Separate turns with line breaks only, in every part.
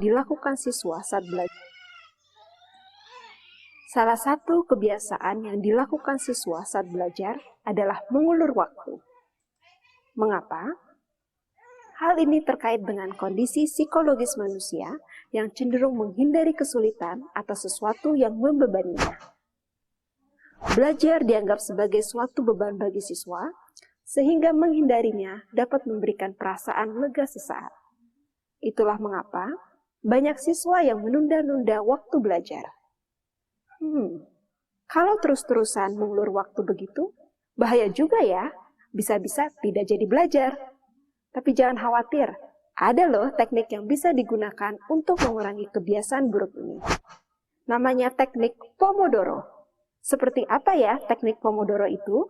dilakukan siswa saat belajar. Salah satu kebiasaan yang dilakukan siswa saat belajar adalah mengulur waktu. Mengapa? Hal ini terkait dengan kondisi psikologis manusia yang cenderung menghindari kesulitan atau sesuatu yang membebaninya. Belajar dianggap sebagai suatu beban bagi siswa, sehingga menghindarinya dapat memberikan perasaan lega sesaat. Itulah mengapa banyak siswa yang menunda-nunda waktu belajar. Kalau terus-terusan mengulur waktu begitu, bahaya juga ya, bisa-bisa tidak jadi belajar. Tapi jangan khawatir, ada loh teknik yang bisa digunakan untuk mengurangi kebiasaan buruk ini. Namanya teknik Pomodoro. Seperti apa ya teknik Pomodoro itu?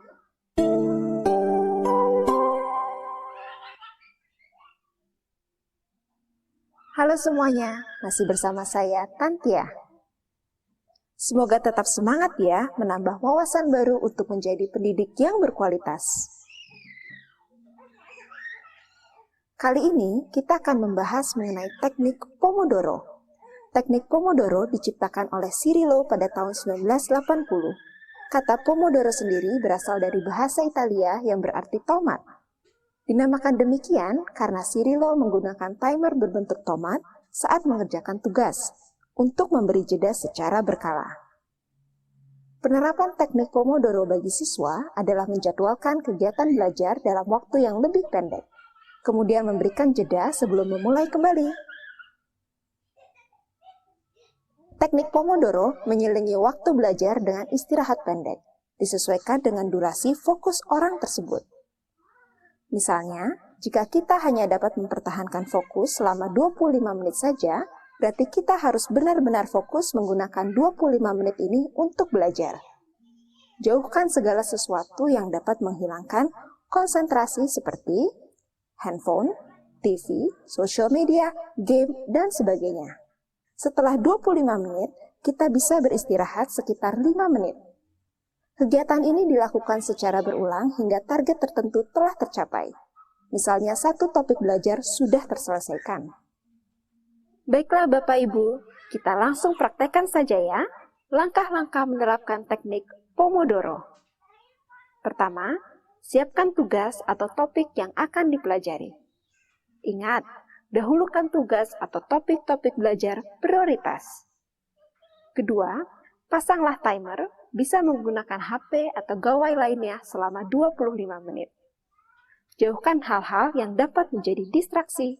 Halo semuanya, masih bersama saya Tantia. Semoga tetap semangat ya menambah wawasan baru untuk menjadi pendidik yang berkualitas. Kali ini kita akan membahas mengenai teknik Pomodoro. Teknik Pomodoro diciptakan oleh Cirillo pada tahun 1980. Kata Pomodoro sendiri berasal dari bahasa Italia yang berarti tomat. Dinamakan demikian karena Cirillo menggunakan timer berbentuk tomat saat mengerjakan tugas untuk memberi jeda secara berkala. Penerapan teknik Pomodoro bagi siswa adalah menjadwalkan kegiatan belajar dalam waktu yang lebih pendek, kemudian memberikan jeda sebelum memulai kembali. Teknik Pomodoro menyelingi waktu belajar dengan istirahat pendek, disesuaikan dengan durasi fokus orang tersebut. Misalnya, jika kita hanya dapat mempertahankan fokus selama 25 menit saja, berarti kita harus benar-benar fokus menggunakan 25 menit ini untuk belajar. Jauhkan segala sesuatu yang dapat menghilangkan konsentrasi seperti handphone, TV, sosial media, game, dan sebagainya. Setelah 25 menit, kita bisa beristirahat sekitar 5 menit. Kegiatan ini dilakukan secara berulang hingga target tertentu telah tercapai. Misalnya satu topik belajar sudah terselesaikan.
Baiklah Bapak Ibu, kita langsung praktekkan saja ya langkah-langkah menerapkan teknik Pomodoro. Pertama, siapkan tugas atau topik yang akan dipelajari. Ingat, dahulukan tugas atau topik-topik belajar prioritas. Kedua, pasanglah timer, bisa menggunakan HP atau gawai lainnya selama 25 menit. Jauhkan hal-hal yang dapat menjadi distraksi.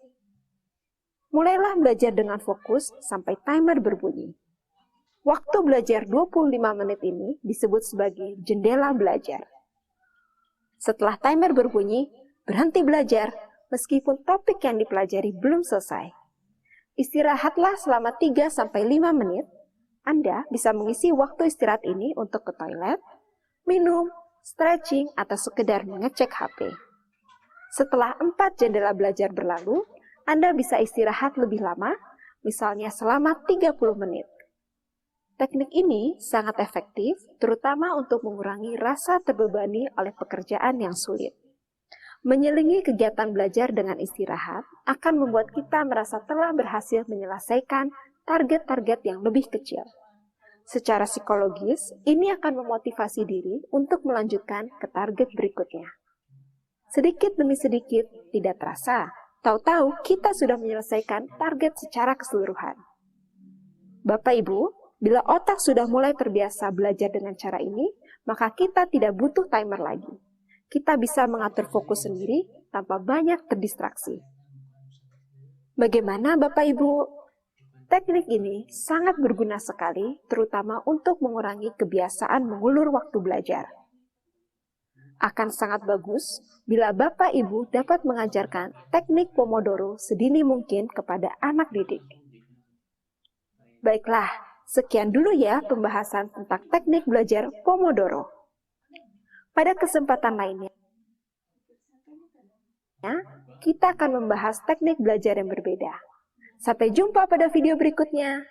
Mulailah belajar dengan fokus sampai timer berbunyi. Waktu belajar 25 menit ini disebut sebagai jendela belajar. Setelah timer berbunyi, berhenti belajar meskipun topik yang dipelajari belum selesai. Istirahatlah selama 3-5 menit. Anda bisa mengisi waktu istirahat ini untuk ke toilet, minum, stretching, atau sekedar mengecek HP. Setelah 4 jendela belajar berlalu, Anda bisa istirahat lebih lama, misalnya selama 30 menit. Teknik ini sangat efektif, terutama untuk mengurangi rasa terbebani oleh pekerjaan yang sulit. Menyelingi kegiatan belajar dengan istirahat akan membuat kita merasa telah berhasil menyelesaikan target-target yang lebih kecil. Secara psikologis, ini akan memotivasi diri untuk melanjutkan ke target berikutnya. Sedikit demi sedikit, tidak terasa, tahu-tahu kita sudah menyelesaikan target secara keseluruhan. Bapak Ibu, bila otak sudah mulai terbiasa belajar dengan cara ini, maka kita tidak butuh timer lagi. Kita bisa mengatur fokus sendiri tanpa banyak terdistraksi. Bagaimana Bapak Ibu? Teknik ini sangat berguna sekali, terutama untuk mengurangi kebiasaan mengulur waktu belajar. Akan sangat bagus bila Bapak Ibu dapat mengajarkan teknik Pomodoro sedini mungkin kepada anak didik. Baiklah, sekian dulu ya pembahasan tentang teknik belajar Pomodoro. Pada kesempatan lainnya, kita akan membahas teknik belajar yang berbeda. Sampai jumpa pada video berikutnya.